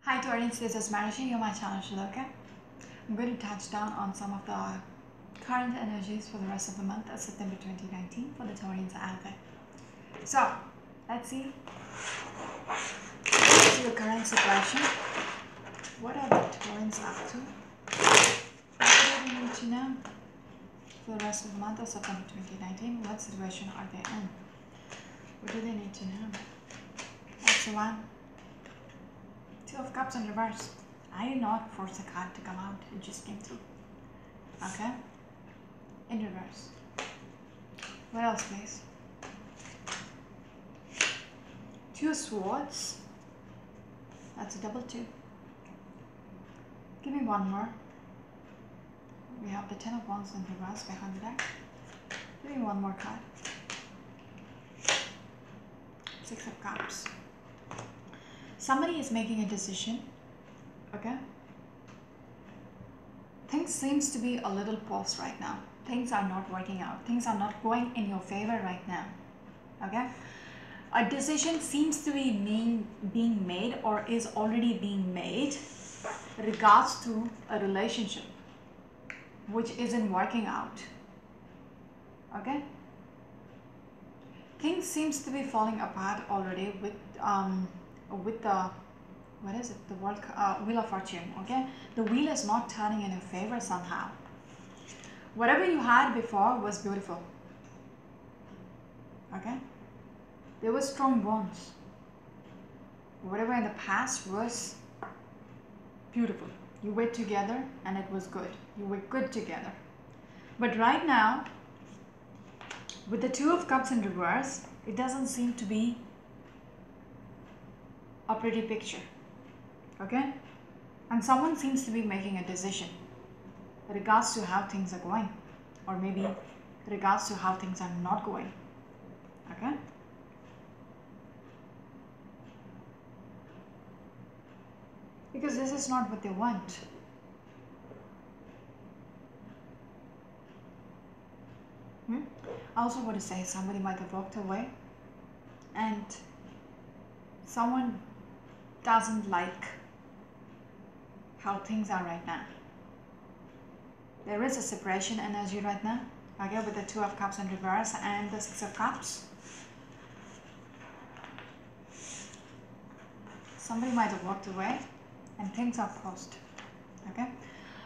Hi Taurus, this is Marishi, you're my channel Shaloka. I'm going to touch down on some of the current energies for the rest of the month of September 2019 for the Taurans out there. So, let's see your current situation. What are the Taurans up to? What do they need to know for the rest of the month of September 2019? What situation are they in? What do they need to know? That's the one. Two of Cups in reverse. I did not force a card to come out, it just came through. Okay? In reverse. What else, please? Two of Swords. That's a double two. Give me one more. We have the Ten of Wands in reverse behind the deck. Give me one more card. Six of Cups. Somebody is making a decision, okay? Things seems to be a little paused right now. Things are not working out. Things are not going in your favor right now, okay? A decision seems to be being made or is already being made regards to a relationship which isn't working out, okay? Things seems to be falling apart already with the what is it, the Wheel of Fortune, okay? The wheel is not turning in your favor somehow. Whatever you had before was beautiful, okay? There were strong bonds. Whatever in the past was beautiful. You were together and it was good. You were good together. But right now, with the Two of Cups in reverse, it doesn't seem to be a pretty picture, okay? And someone seems to be making a decision regards to how things are going, or maybe regards to how things are not going, okay? Because this is not what they want. I also want to say somebody might have walked away and someone doesn't like how things are right now. There is a separation energy right now, okay, with the Two of Cups in reverse and the Six of Cups. Somebody might have walked away and things are paused, okay?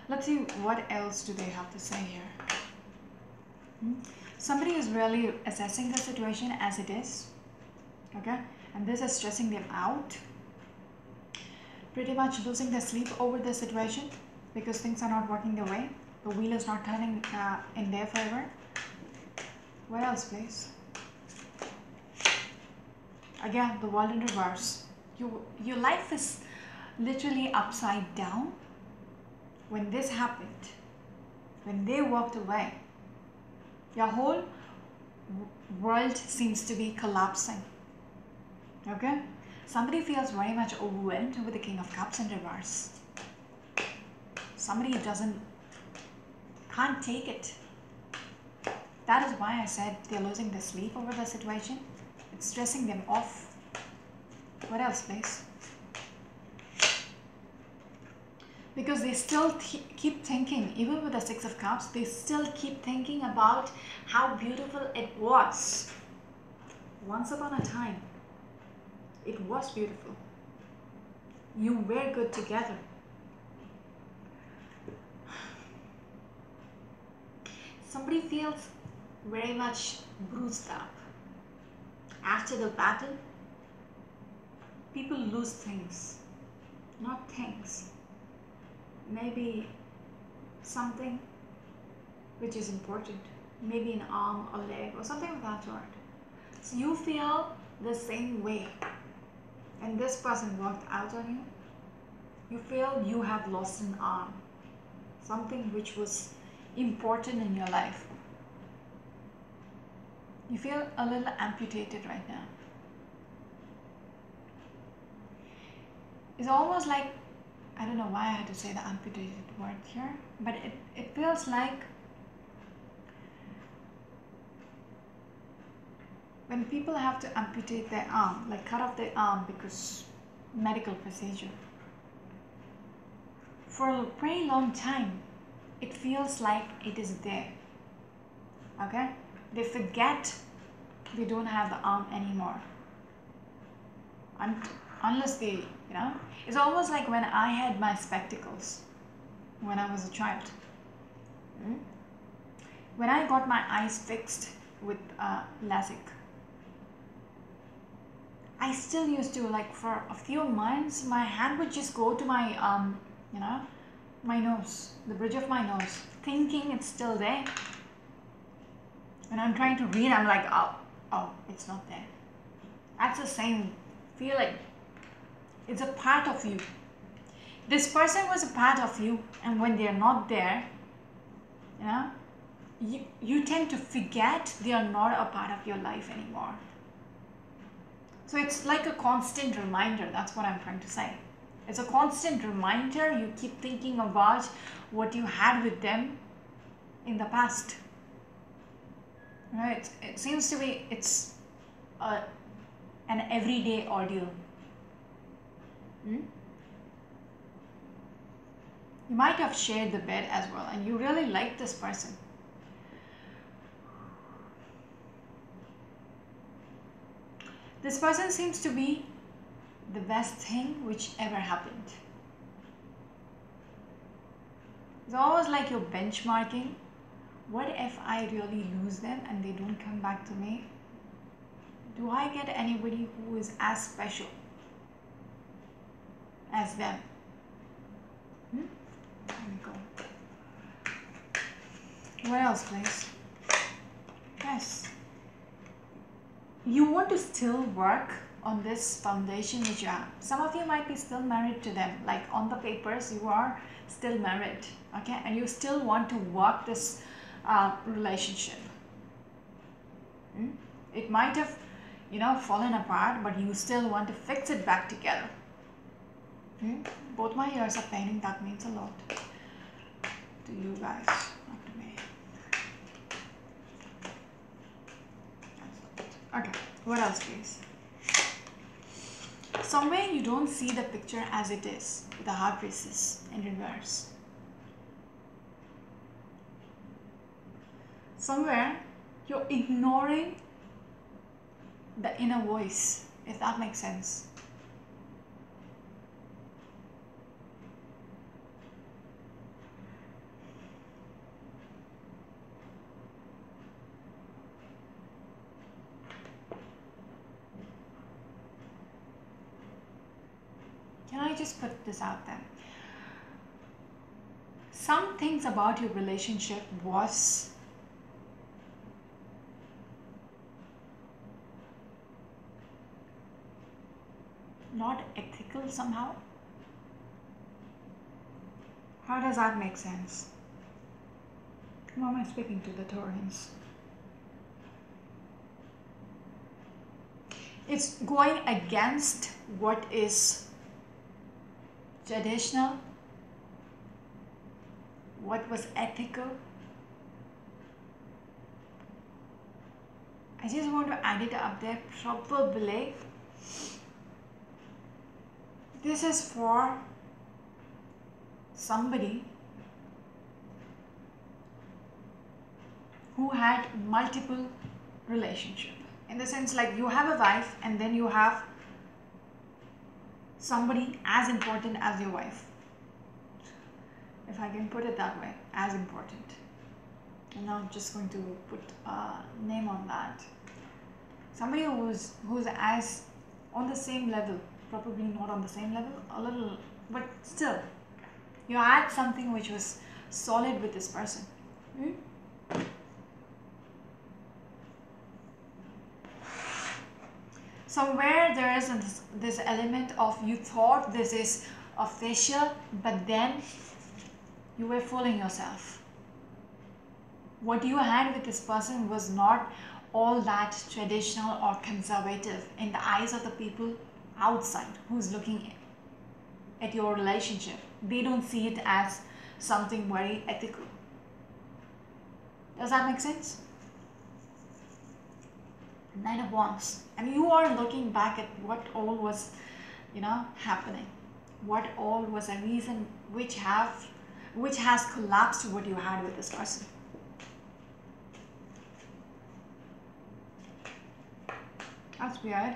Let's see what else do they have to say here. Somebody is really assessing the situation as it is, okay? And this is stressing them out, pretty much losing their sleep over the situation because things are not working their way. The wheel is not turning in their favor. What else, please? Again, the World in reverse. Your life is literally upside down. When this happened, when they walked away, your whole world seems to be collapsing, okay? Somebody feels very much overwhelmed with the King of Cups in reverse. Somebody can't take it. That is why I said they're losing their sleep over the situation. It's stressing them off. What else, please? Because they still keep thinking, even with the Six of Cups, they still keep thinking about how beautiful it was. Once upon a time, it was beautiful. You were good together. Somebody feels very much bruised up. After the battle, people lose things, not things. Maybe something which is important, maybe an arm or leg or something of that sort. So you feel the same way, and this person walked out on you. You feel you have lost an arm, something which was important in your life. You feel a little amputated right now. It's almost like, I don't know why I had to say the amputated word here, but it feels like when people have to amputate their arm, like cut off their arm because medical procedure, for a very long time, it feels like it is there. Okay? They forget they don't have the arm anymore. Unless they, it's almost like when I had my spectacles when I was a child. When I got my eyes fixed with LASIK, I still used to, like, for a few months, my hand would just go to my, my nose, the bridge of my nose, thinking it's still there. When I'm trying to read, I'm like, oh, it's not there. That's the same feeling. It's a part of you. This person was a part of you, and when they're not there, you tend to forget they are not a part of your life anymore. So it's like a constant reminder. That's what I'm trying to say. It's a constant reminder. You keep thinking about what you had with them in the past. Right? It seems to be, it's an everyday ordeal. You might have shared the bed as well, and you really like this person. This person seems to be the best thing which ever happened. It's always like you're benchmarking. What if I really lose them and they don't come back to me? Do I get anybody who is as special as them? There we go. What else, please? Yes. You want to still work on this foundation which you have. Some of you might be still married to them. Like on the papers, you are still married. Okay? And you still want to work this relationship. It might have, fallen apart, but you still want to fix it back together. Both my ears are paining. That means a lot to you guys, not to me. Okay, what else, please? Somewhere you don't see the picture as it is, with the heart races in reverse. Somewhere you're ignoring the inner voice, if that makes sense. Can I just put this out there? Some things about your relationship was not ethical somehow. How does that make sense? Who am I speaking to? The Taurus. It's going against what is traditional, what was ethical. I just want to add it up there. Probably this is for somebody who had multiple relationships. In the sense, like, you have a wife and then you have somebody as important as your wife, if I can put it that way, as important. I'm not just going to put a name on that. Somebody who's as on the same level, probably not on the same level, a little, but still, you had something which was solid with this person. Somewhere there is this element of you thought this is official, but then you were fooling yourself. What you had with this person was not all that traditional or conservative in the eyes of the people outside who's looking at your relationship. They don't see it as something very ethical. Does that make sense? Nine of Wands, and you are looking back at what all was, happening. What all was a reason which has collapsed what you had with this person. That's weird.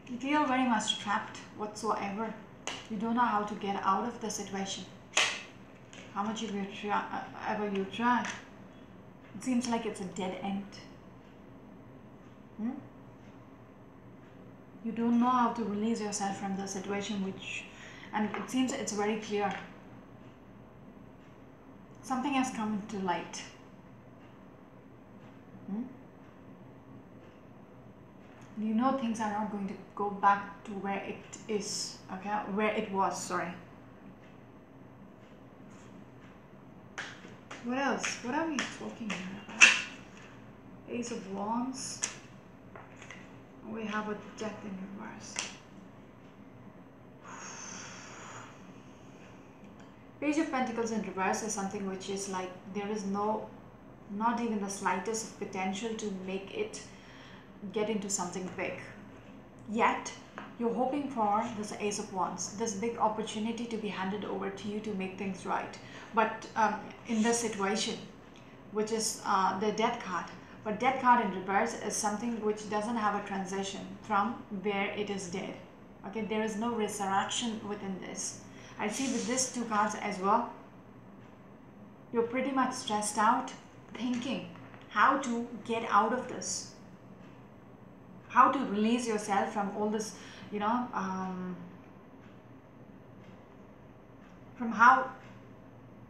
You feel very much trapped whatsoever. You don't know how to get out of the situation. How much ever you try, it seems like it's a dead end. You don't know how to release yourself from the situation, and it seems it's very clear. Something has come to light. You know things are not going to go back to where it is, okay? Where it was, sorry. What else? What are we talking here about? Ace of Wands. We have a Death in reverse. Page of Pentacles in reverse is something which is like there is not even the slightest potential to make it get into something big. Yet, you're hoping for this Ace of Wands, this big opportunity to be handed over to you to make things right. But in this situation, which is the Death card, but Death card in reverse is something which doesn't have a transition from where it is dead. Okay, there is no resurrection within this. I see with these two cards as well, you're pretty much stressed out, thinking how to get out of this. How to release yourself from all this, from how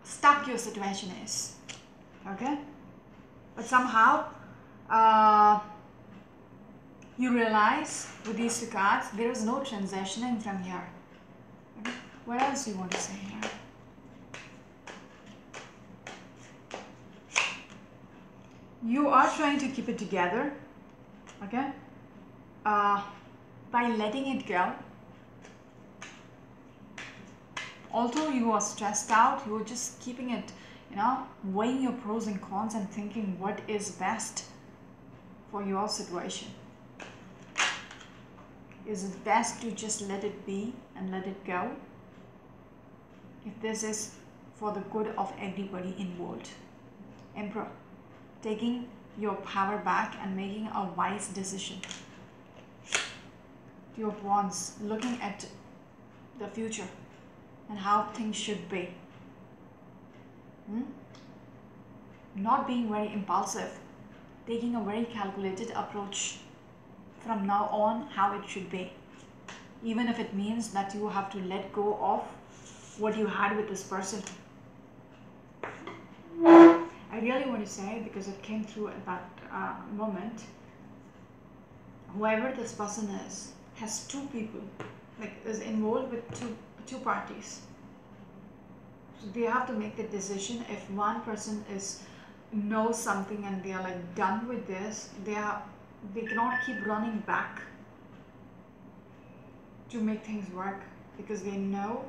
stuck your situation is, okay? But somehow, you realize with these two cards, there is no transitioning from here. Okay? What else do you want to say here? You are trying to keep it together, okay? By letting it go. Although you are stressed out, you are just keeping it, weighing your pros and cons and thinking what is best for your situation. Is it best to just let it be and let it go? If this is for the good of everybody involved. Emperor, taking your power back and making a wise decision. Two of Wands, looking at the future and how things should be. Not being very impulsive, taking a very calculated approach from now on how it should be. Even if it means that you have to let go of what you had with this person. I really want to say, because it came through at that moment, whoever this person is, has two people, is involved with two parties. So they have to make the decision. If one person knows something and they are done with this, they cannot keep running back to make things work, because they know.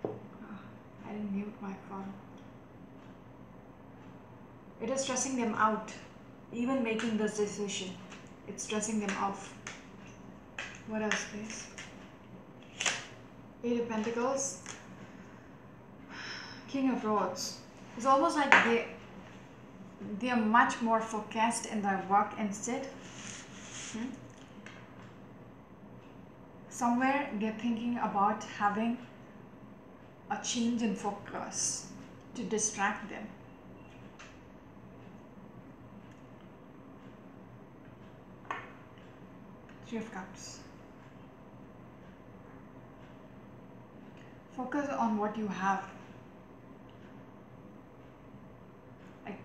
I didn't mute my phone. It is stressing them out, even making this decision. It's stressing them off. What else, please? Eight of Pentacles. King of Rods. It's almost like they are much more focused in their work instead. Somewhere they're thinking about having a change in focus to distract them. Three of Cups. Focus on what you have.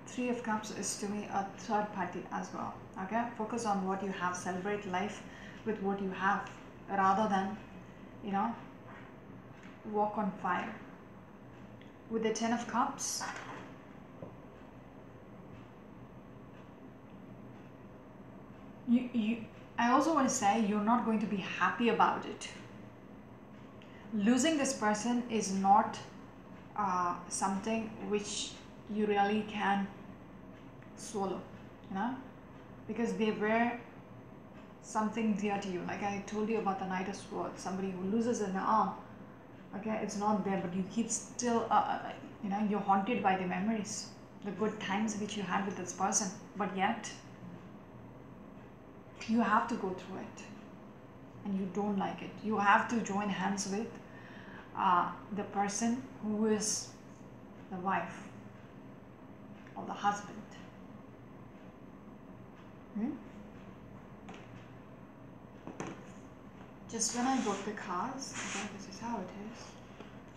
Three of Cups is to me a third party as well. Okay, focus on what you have. Celebrate life with what you have, rather than, walk on fire. With the Ten of Cups, I also want to say you're not going to be happy about it. Losing this person is not something which you really can swallow, because they were something dear to you. Like I told you about the Knight of Swords, somebody who loses an arm. Okay, it's not there, but you keep still, you're haunted by the memories, the good times which you had with this person, but yet you have to go through it and you don't like it. You have to join hands with the person who is the wife or the husband. Just when I got the cards, okay, this is how it is.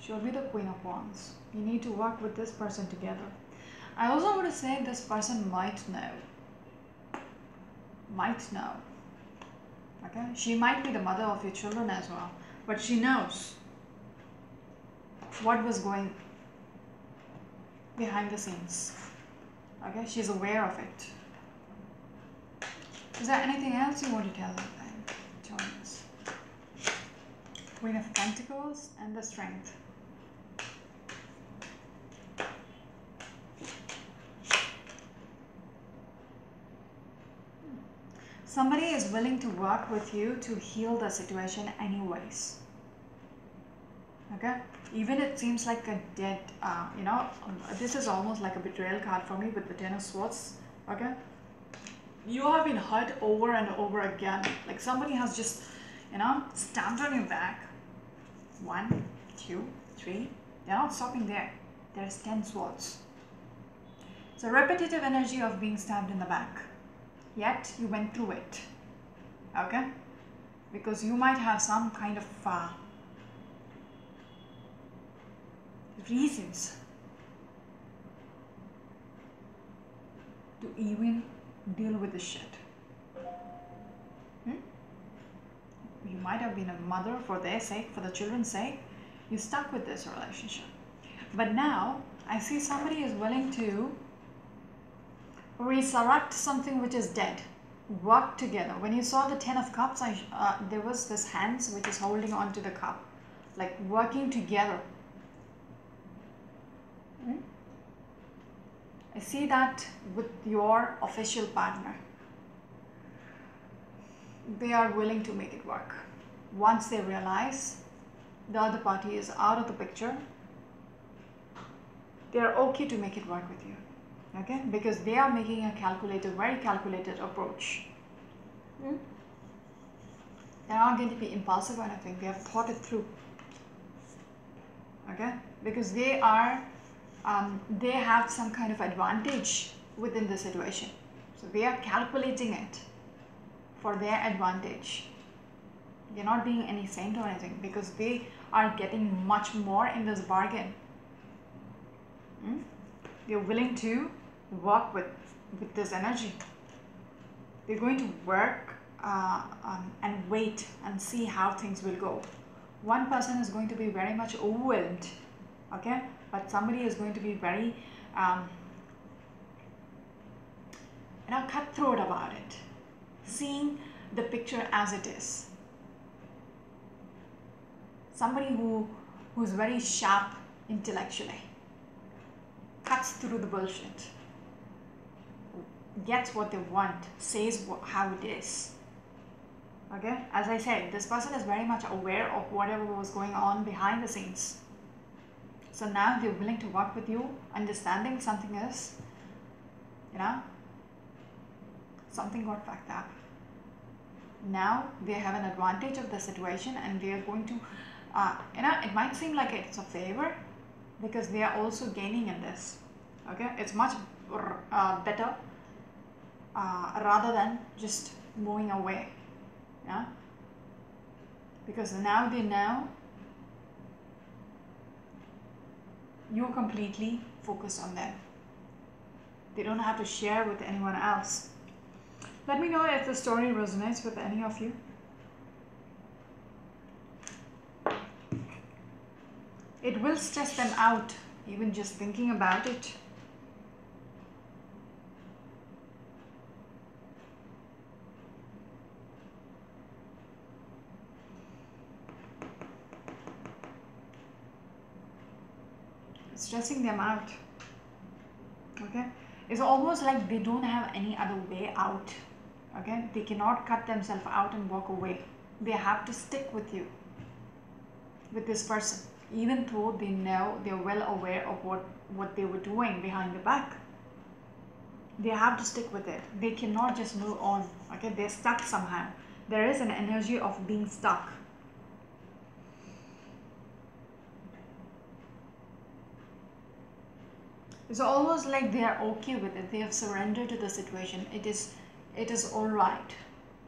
She'll be the Queen of Wands. You need to work with this person together. I also want to say this person might know. Okay, she might be the mother of your children as well, but she knows what was going behind the scenes. Okay, she's aware of it. Is there anything else you want to tell her then, Taurus? Queen of Pentacles and the Strength. Somebody is willing to work with you to heal the situation anyways. Okay, even it seems like a dead, this is almost like a betrayal card for me with the Ten of Swords. Okay, you have been hurt over and over again. Like somebody has just, stamped on your back. 1, 2, 3. They're not stopping there. There's 10 swords. It's a repetitive energy of being stabbed in the back. Yet you went through it. Okay, because you might have some kind of reasons to even deal with this shit. You might have been a mother for their sake, for the children's sake. You stuck with this relationship. But now I see somebody is willing to resurrect something which is dead. Work together. When you saw the 10 of Cups, there was this hands which is holding on to the cup, like working together. I see that with your official partner. They are willing to make it work. Once they realize the other party is out of the picture, they are okay to make it work with you. Okay, because they are making a very calculated approach. They're not going to be impulsive or anything. They have thought it through. Okay, because they are, they have some kind of advantage within the situation. So they are calculating it for their advantage. They're not being any saint or anything, because they are getting much more in this bargain. They're willing to work with this energy. They're going to work and wait and see how things will go. One person is going to be very much overwhelmed, okay, but somebody is going to be very cutthroat about it, seeing the picture as it is. Somebody who's very sharp intellectually, cuts through the bullshit, gets what they want, says how it is. Okay, as I said, this person is very much aware of whatever was going on behind the scenes. So now they're willing to work with you, understanding something is, something got fucked up. Now they have an advantage of the situation, and they are going to, it might seem like it's a favor, because they are also gaining in this. Okay, it's much better rather than just moving away. Yeah, because now they know you're completely focused on them. They don't have to share with anyone else. Let me know if the story resonates with any of you. It will stress them out, even just thinking about it. stressing them out. Okay, it's almost like they don't have any other way out. Okay, they cannot cut themselves out and walk away. They have to stick with you, with this person, even though they know, they're well aware of what they were doing behind the back. They have to stick with it. They cannot just move on. Okay, they're stuck somehow. There is an energy of being stuck. It's almost like they are okay with it. They have surrendered to the situation. It is all right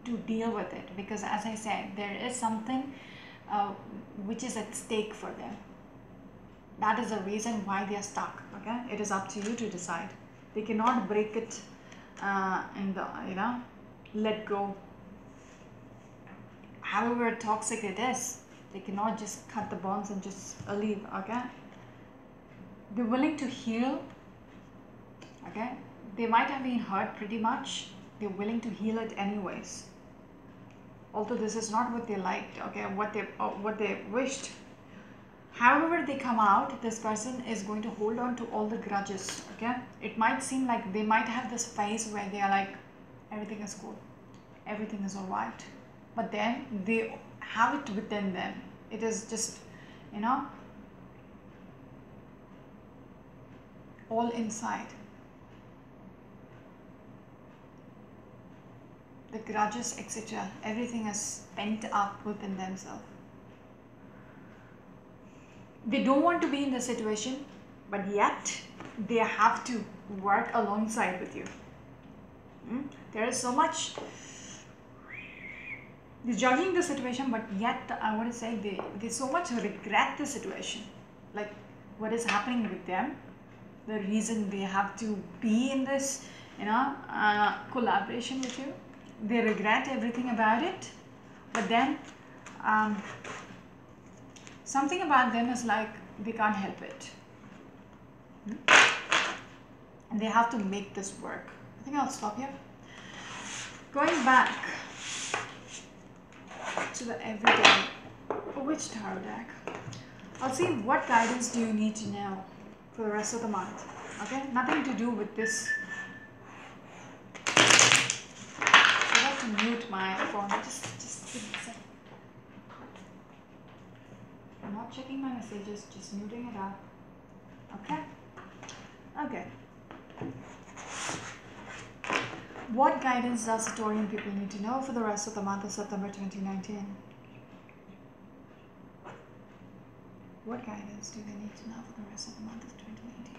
to deal with it, because as I said, there is something which is at stake for them. That is the reason why they are stuck. Okay, it is up to you to decide. They cannot break it and let go. However toxic it is, they cannot just cut the bonds and just leave. Okay, they're willing to heal. Okay, they might have been hurt pretty much. They're willing to heal it anyways, although this is not what they liked. Okay, what they wished. However they come out, this person is going to hold on to all the grudges. Okay, it might seem like they might have this phase where they are like, everything is cool, everything is all right, but then they have it within them. It is just, all inside. The grudges, etc. Everything is pent up within themselves. They don't want to be in the situation, but yet they have to work alongside with you. There is so much. They're juggling the situation, but yet I want to say they so much regret the situation, like what is happening with them, the reason they have to be in this collaboration with you. They regret everything about it, but then something about them is like they can't help it, and they have to make this work. I think I'll stop here. Going back to the everyday witch tarot deck, I'll see what guidance do you need to know for the rest of the month. Okay, nothing to do with this. I have to mute my phone. Just give me a second. I'm not checking my messages, just muting it up. Okay. What guidance does the Taurian people need to know for the rest of the month of September 2019? What guidance do they need to know for the rest of the month of 2019?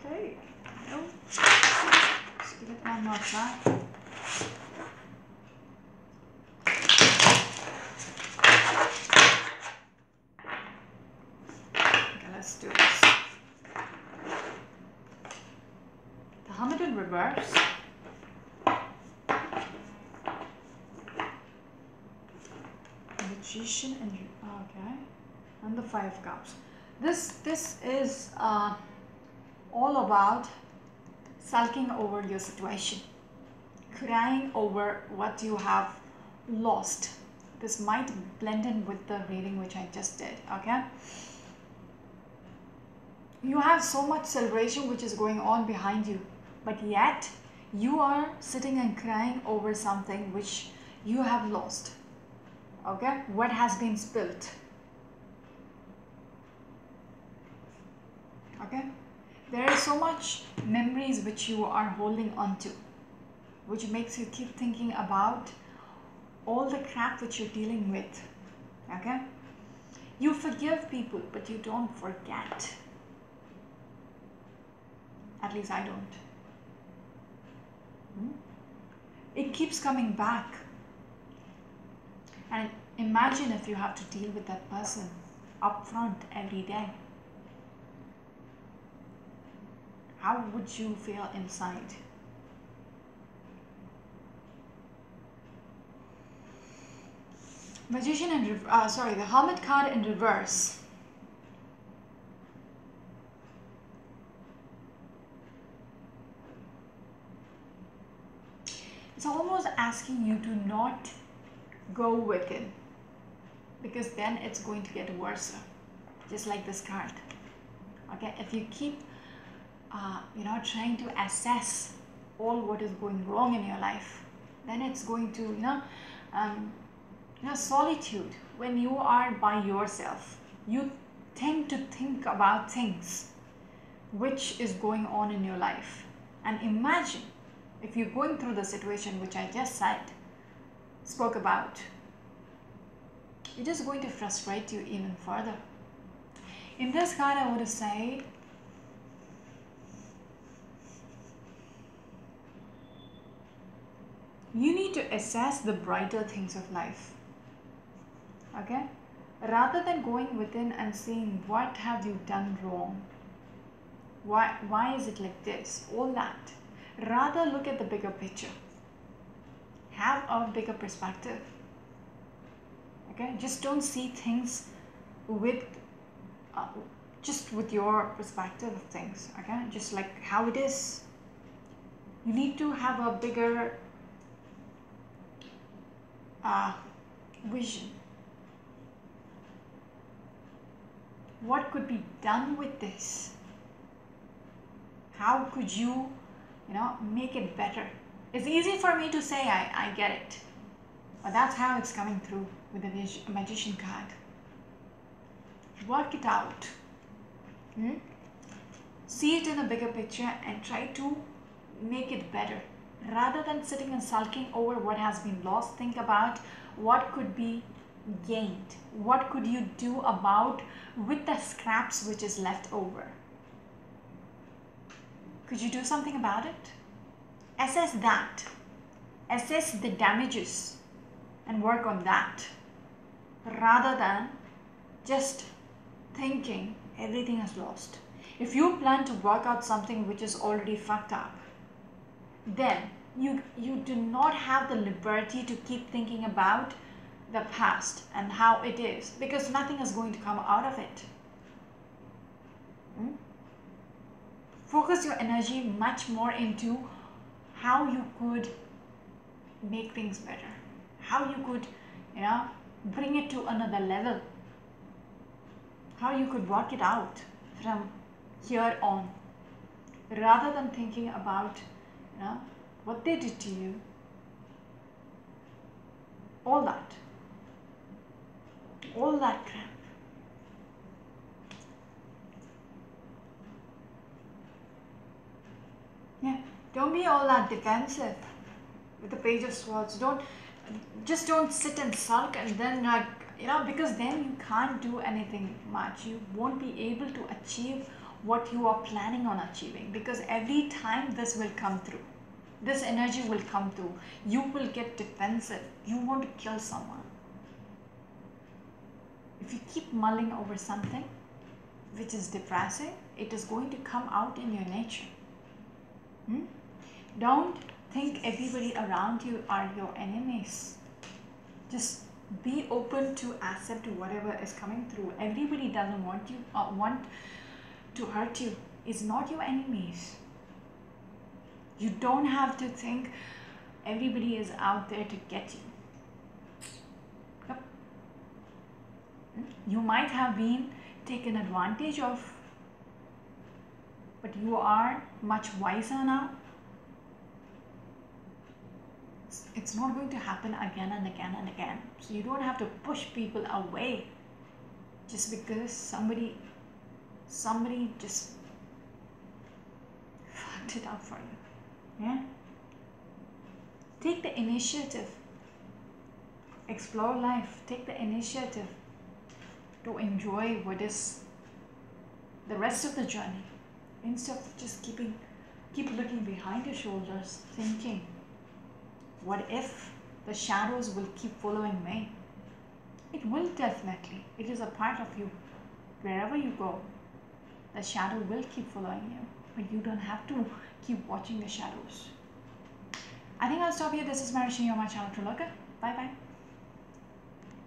Okay. Just give it one more try. Okay, let's do this. The Hermit in reverse. Magician and and the Five of Cups. This is all about sulking over your situation, crying over what you have lost. This might blend in with the reading which I just did. Okay, you have so much celebration which is going on behind you, but yet you are sitting and crying over something which you have lost. Okay, what has been spilt. Okay, there is so much memories which you are holding on to, which makes you keep thinking about all the crap which you're dealing with. Okay, you forgive people, but you don't forget. At least I don't. It keeps coming back. And imagine if you have to deal with that person up front every day. How would you feel inside? Magician and the Hermit card in reverse. It's almost asking you to not go with it, because then it's going to get worse. just like this card. Okay, if you keep trying to assess all what is going wrong in your life, then it's going to solitude. When you are by yourself, you tend to think about things which is going on in your life. And imagine if you're going through the situation which I just spoke about, it is going to frustrate you even further. In this card, I would say, you need to assess the brighter things of life. Okay? Rather than going within and seeing what have you done wrong, why is it like this, all that. Rather look at the bigger picture. Have a bigger perspective. Okay? Just don't see things with just with your perspective of things. Okay? Just like how it is. You need to have a bigger vision. What could be done with this? How could you make it better? It's easy for me to say I get it, but that's how it's coming through with the magician card. Work it out. See it in a bigger picture and try to make it better. Rather than sitting and sulking over what has been lost, think about what could be gained. What could you do about with the scraps which is left over? Could you do something about it? Assess that. Assess the damages and work on that. Rather than just thinking everything is lost. If you plan to work out something which is already fucked up, then you do not have the liberty to keep thinking about the past and how it is, because nothing is going to come out of it. Focus your energy much more into how you could make things better, how you could bring it to another level, how you could work it out from here on, rather than thinking about what they did to you, all that crap. Yeah, don't be all that defensive with the Page of Swords. Don't sit and sulk and then because then you can't do anything much. You won't be able to achieve what you are planning on achieving, because every time this will come through, this energy will come through, you will get defensive. You want to kill someone. If you keep mulling over something which is depressing, it is going to come out in your nature. Don't think everybody around you are your enemies. Just be open to accept whatever is coming through. Everybody doesn't want you want to hurt you. It's not your enemies. You don't have to think everybody is out there to get you. Yep. You might have been taken advantage of, but you are much wiser now. It's not going to happen again and again and again. So you don't have to push people away just because somebody just fucked it up for you. Yeah? Take the initiative. Explore life. Take the initiative to enjoy what is the rest of the journey, instead of just keep looking behind your shoulders, thinking, what if the shadows will keep following me? It will definitely. It is a part of you. Wherever you go, the shadow will keep following you, but you don't have to keep watching the shadows. I think I'll stop here. This is Marishi, you're my channel to look at. Bye bye.